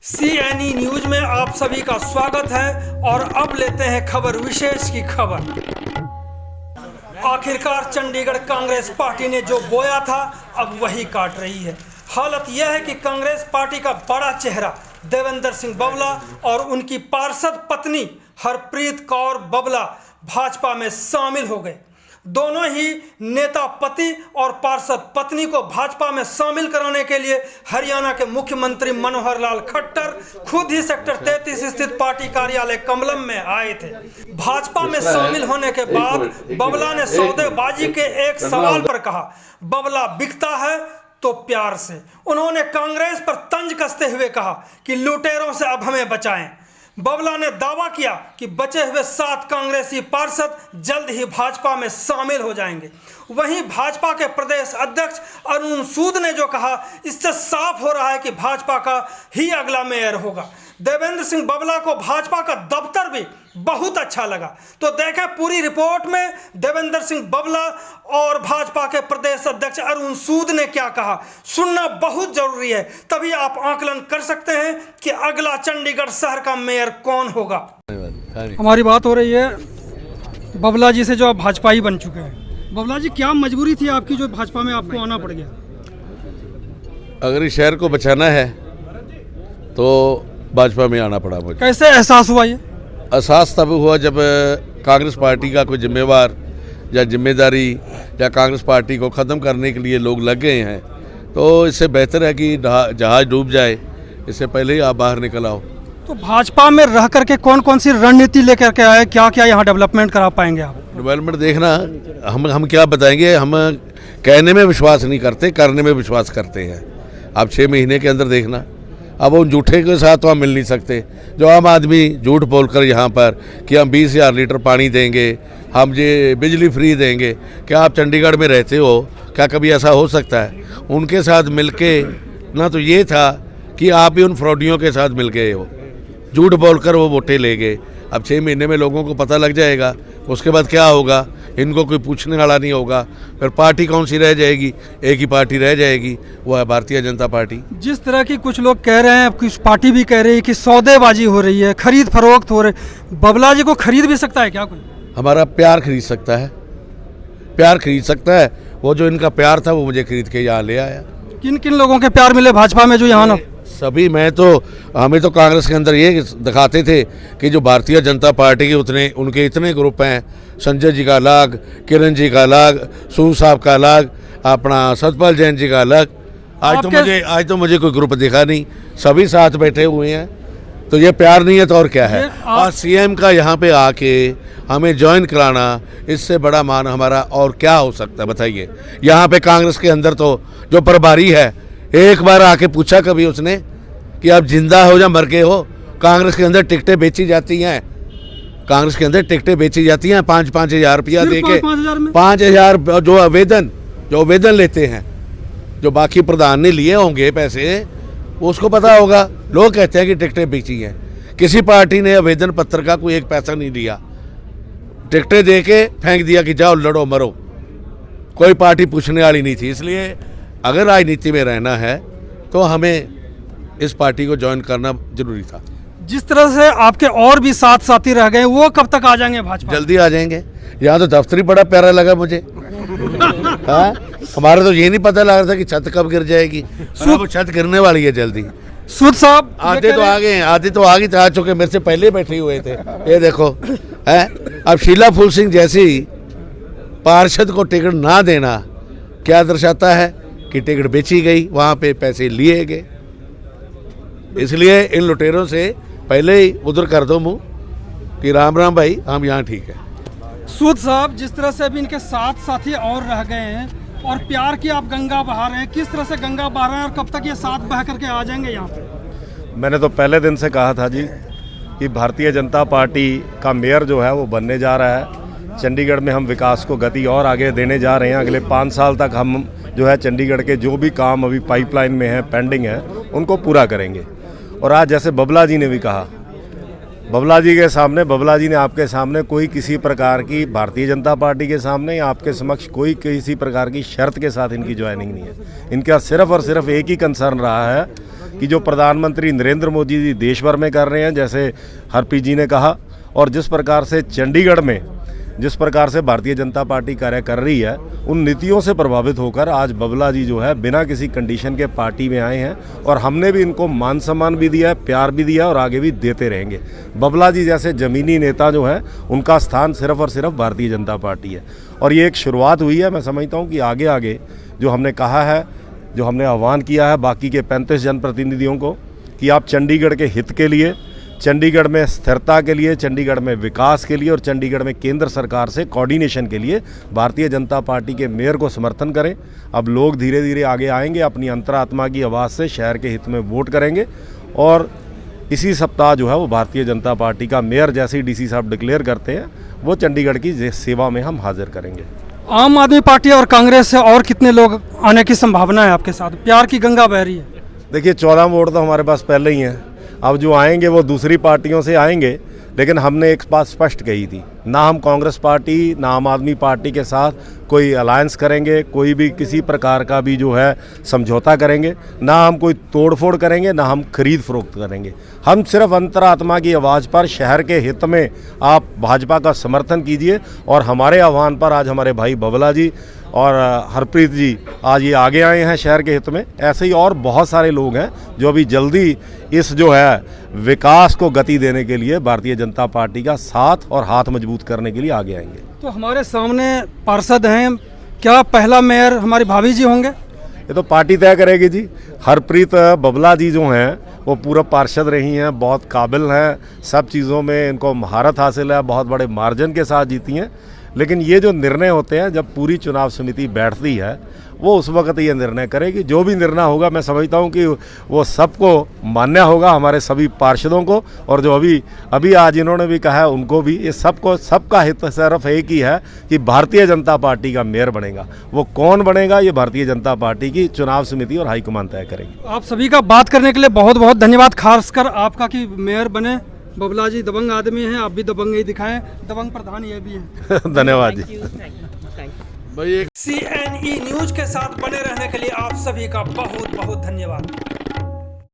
CNE news में आप सभी का स्वागत है और अब लेते हैं खबर विशेष की खबर। आखिरकार चंडीगढ़ कांग्रेस पार्टी ने जो बोया था अब वही काट रही है। हालत यह है कि कांग्रेस पार्टी का बड़ा चेहरा देवेंद्र सिंह बबला और उनकी पार्षद पत्नी हरप्रीत कौर बबला भाजपा में शामिल हो गए। दोनों ही नेता पति और पार्षद पत्नी को भाजपा में शामिल कराने के लिए हरियाणा के मुख्यमंत्री मनोहर लाल खट्टर खुद ही सेक्टर 33 स्थित पार्टी कार्यालय कमलम में आए थे। भाजपा में शामिल होने के बाद बबला ने सौदेबाजी के एक सवाल पर कहा, बबला बिकता है तो प्यार से। उन्होंने कांग्रेस पर तंज कसते हुए कहा कि लुटेरों से अब हमें बचाएं। बबला ने दावा किया कि बचे हुए 7 कांग्रेसी पार्षद जल्द ही भाजपा में शामिल हो जाएंगे। वहीं भाजपा के प्रदेश अध्यक्ष अरुण सूद ने जो कहा, इससे साफ हो रहा है कि भाजपा का ही अगला मेयर होगा। देवेंद्र सिंह बबला को भाजपा का दफ्तर भी बहुत अच्छा लगा। तो देखें पूरी रिपोर्ट में देवेंद्र सिंह बबला और भाजपा के प्रदेश अध्यक्ष अरुण सूद ने क्या कहा। सुनना बहुत जरूरी है, तभी आप आकलन कर सकते हैं कि अगला चंडीगढ़ शहर का मेयर कौन होगा। हमारी बात हो रही है बबला जी से जो आप भाजपाई बन चुके हैं। बबला जी, क्या मजबूरी थी आपकी जो भाजपा में आपको आना पड़ गया? अगर इस शहर को बचाना है तो भाजपा में आना पड़ा मुझे। कैसे एहसास हुआ ये? एहसास तब हुआ जब कांग्रेस पार्टी का कोई जिम्मेवार या जिम्मेदारी या कांग्रेस पार्टी को ख़त्म करने के लिए लोग लग गए हैं, तो इससे बेहतर है कि जहाज़ डूब जाए, इससे पहले ही आप बाहर निकल आओ। तो भाजपा में रह करके कौन कौन सी रणनीति लेकर के आए, क्या क्या यहाँ डेवलपमेंट करा पाएंगे आप? डेवलपमेंट देखना, हम क्या बताएंगे। हम कहने में विश्वास नहीं करते, करने में विश्वास करते हैं। आप 6 महीने के अंदर देखना। अब उन झूठे के साथ तो हम मिल नहीं सकते। जो आम आदमी झूठ बोलकर यहाँ पर कि हम 20,000 लीटर पानी देंगे, हम ये बिजली फ्री देंगे, क्या आप चंडीगढ़ में रहते हो? क्या कभी ऐसा हो सकता है? उनके साथ मिलके ना तो ये था कि आप ही उन फ्रॉडियों के साथ मिल गए हो, झूठ बोलकर वो वोटें ले गए। अब 6 महीने में लोगों को पता लग जाएगा, उसके बाद क्या होगा इनको कोई पूछने वाला नहीं होगा। फिर पार्टी कौन सी रह जाएगी? एक ही पार्टी रह जाएगी, वो है भारतीय जनता पार्टी। जिस तरह की कुछ लोग कह रहे हैं, कुछ पार्टी भी कह रही है कि सौदेबाजी हो रही है, खरीद फरोख्त हो रही, बबला जी को खरीद भी सकता है क्या कोई? हमारा प्यार खरीद सकता है, प्यार खरीद सकता है। वो जो इनका प्यार था वो मुझे खरीद के यहाँ ले आया। किन किन लोगों के प्यार मिले भाजपा में जो यहाँ ना? सभी। हमें तो कांग्रेस के अंदर ये दिखाते थे कि जो भारतीय जनता पार्टी के उनके इतने ग्रुप हैं, संजय जी का अलग, किरण जी का अलग, सूद साहब का अलग, अपना सतपाल जैन जी का अलग। आज तो मुझे कोई ग्रुप दिखा नहीं, सभी साथ बैठे हुए हैं। तो ये प्यार नहीं है तो और क्या है? और CM का यहाँ पे आके हमें ज्वाइन कराना, इससे बड़ा मान हमारा और क्या हो सकता है बताइए। यहाँ पे कांग्रेस के अंदर तो जो प्रभारी है, एक बार आके पूछा कभी उसने कि आप जिंदा हो या मर गए हो? कांग्रेस के अंदर टिकटें बेची जाती हैं, कांग्रेस के अंदर टिकटें बेची जाती हैं 5-5 हज़ार रुपया दे के। 5,000 जो आवेदन लेते हैं, जो बाकी प्रधान ने लिए होंगे पैसे, उसको पता होगा। लोग कहते हैं कि टिकटें बेची हैं। किसी पार्टी ने आवेदन पत्र का कोई एक पैसा नहीं दिया, टिकटें दे के फेंक दिया कि जाओ लड़ो मरो। कोई पार्टी पूछने वाली नहीं थी। इसलिए अगर राजनीति में रहना है तो हमें इस पार्टी को ज्वाइन करना जरूरी था। जिस तरह से आपके और भी साथी रह गए, वो कब तक आ जाएंगे भाजपा? जल्दी आ जाएंगे। यहाँ तो दफ्तर ही बड़ा प्यारा लगा मुझे। हाँ, हमारा तो ये नहीं पता लग रहा था कि छत कब गिर जाएगी। छत गिरने वाली है जल्दी। सूद साहब आधे तो आ गए, आ चुके, मेरे से पहले बैठे हुए थे। ये देखो है। अब शीला फूल सिंह जैसी पार्षद को टिकट ना देना क्या दर्शाता है कि टिकट बेची गई, वहाँ पे पैसे लिए गए। इसलिए इन लुटेरों से पहले ही उधर कर दो मुंह कि राम राम भाई, हम यहाँ ठीक है। सूद साहब, जिस तरह से अभी इनके 7 साथी और रह गए हैं और प्यार की आप गंगा बहा रहे हैं, किस तरह से गंगा बहा रहे हैं और कब तक ये 7 बह करके आ जाएंगे यहाँ पे? मैंने तो पहले दिन से कहा था जी कि भारतीय जनता पार्टी का मेयर जो है वो बनने जा रहा है। चंडीगढ़ में हम विकास को गति और आगे देने जा रहे हैं। अगले 5 साल तक हम जो है चंडीगढ़ के जो भी काम अभी पाइपलाइन में है, पेंडिंग है, उनको पूरा करेंगे। और आज जैसे बबला जी ने भी कहा, बबला जी ने आपके सामने कोई किसी प्रकार की भारतीय जनता पार्टी के सामने या आपके समक्ष कोई किसी प्रकार की शर्त के साथ इनकी ज्वाइनिंग नहीं है। इनका सिर्फ और सिर्फ एक ही कंसर्न रहा है कि जो प्रधानमंत्री नरेंद्र मोदी जी देश भर में कर रहे हैं, जैसे हरप्रीत जी ने कहा, और जिस प्रकार से चंडीगढ़ में जिस प्रकार से भारतीय जनता पार्टी कार्य कर रही है, उन नीतियों से प्रभावित होकर आज बबला जी जो है बिना किसी कंडीशन के पार्टी में आए हैं और हमने भी इनको मान सम्मान भी दिया है, प्यार भी दिया और आगे भी देते रहेंगे। बबला जी जैसे ज़मीनी नेता जो हैं उनका स्थान सिर्फ और सिर्फ भारतीय जनता पार्टी है और ये एक शुरुआत हुई है। मैं समझता हूँ कि आगे आगे जो हमने कहा है, जो हमने आह्वान किया है बाकी के 35 जनप्रतिनिधियों को कि आप चंडीगढ़ के हित के लिए, चंडीगढ़ में स्थिरता के लिए, चंडीगढ़ में विकास के लिए और चंडीगढ़ में केंद्र सरकार से कोऑर्डिनेशन के लिए भारतीय जनता पार्टी के मेयर को समर्थन करें। अब लोग धीरे धीरे आगे आएंगे, अपनी अंतरात्मा की आवाज़ से शहर के हित में वोट करेंगे और इसी सप्ताह जो है वो भारतीय जनता पार्टी का मेयर जैसे ही डीसी साहब डिक्लेयर करते हैं वो चंडीगढ़ की सेवा में हम हाजिर करेंगे। आम आदमी पार्टी और कांग्रेस से और कितने लोग आने की संभावना है आपके साथ? प्यार की गंगा बह रही है। देखिए 14 वोट तो हमारे पास पहले ही हैं, अब जो आएंगे वो दूसरी पार्टियों से आएंगे, लेकिन हमने एक बात स्पष्ट कही थी, ना हम कांग्रेस पार्टी ना आम आदमी पार्टी के साथ कोई अलायंस करेंगे, कोई भी किसी प्रकार का भी जो है समझौता करेंगे, ना हम कोई तोड़फोड़ करेंगे, ना हम खरीद फरोख्त करेंगे। हम सिर्फ अंतरात्मा की आवाज़ पर शहर के हित में आप भाजपा का समर्थन कीजिए और हमारे आह्वान पर आज हमारे भाई बबला जी और हरप्रीत जी आज ये आगे आए हैं शहर के हित में। ऐसे ही और बहुत सारे लोग हैं जो अभी जल्दी इस जो है विकास को गति देने के लिए भारतीय जनता पार्टी का साथ और हाथ मजबूत करने के लिए आगे आएंगे। तो हमारे सामने पार्षद हैं, क्या पहला मेयर हमारी भाभी जी होंगे? ये तो पार्टी तय करेगी जी। हरप्रीत बबला जी जो हैं वो पूर्व पार्षद रही हैं, बहुत काबिल हैं, सब चीज़ों में इनको महारत हासिल है, बहुत बड़े मार्जिन के साथ जीती हैं। लेकिन ये जो निर्णय होते हैं जब पूरी चुनाव समिति बैठती है वो उस वक्त ये निर्णय करेगी। जो भी निर्णय होगा मैं समझता हूँ कि वो सबको मान्य होगा, हमारे सभी पार्षदों को, और जो अभी आज इन्होंने भी कहा है उनको भी। ये सबका हित सिर्फ एक ही है कि भारतीय जनता पार्टी का मेयर बनेगा। वो कौन बनेगा ये भारतीय जनता पार्टी की चुनाव समिति और हाईकमान तय करेगी। आप सभी का बात करने के लिए बहुत बहुत धन्यवाद, खासकर आपका कि मेयर बने। बबला जी दबंग आदमी हैं, आप भी दबंग ही दिखाएं, दबंग प्रधान ये भी है। धन्यवाद जी। CNE न्यूज के साथ बने रहने के लिए आप सभी का बहुत बहुत धन्यवाद।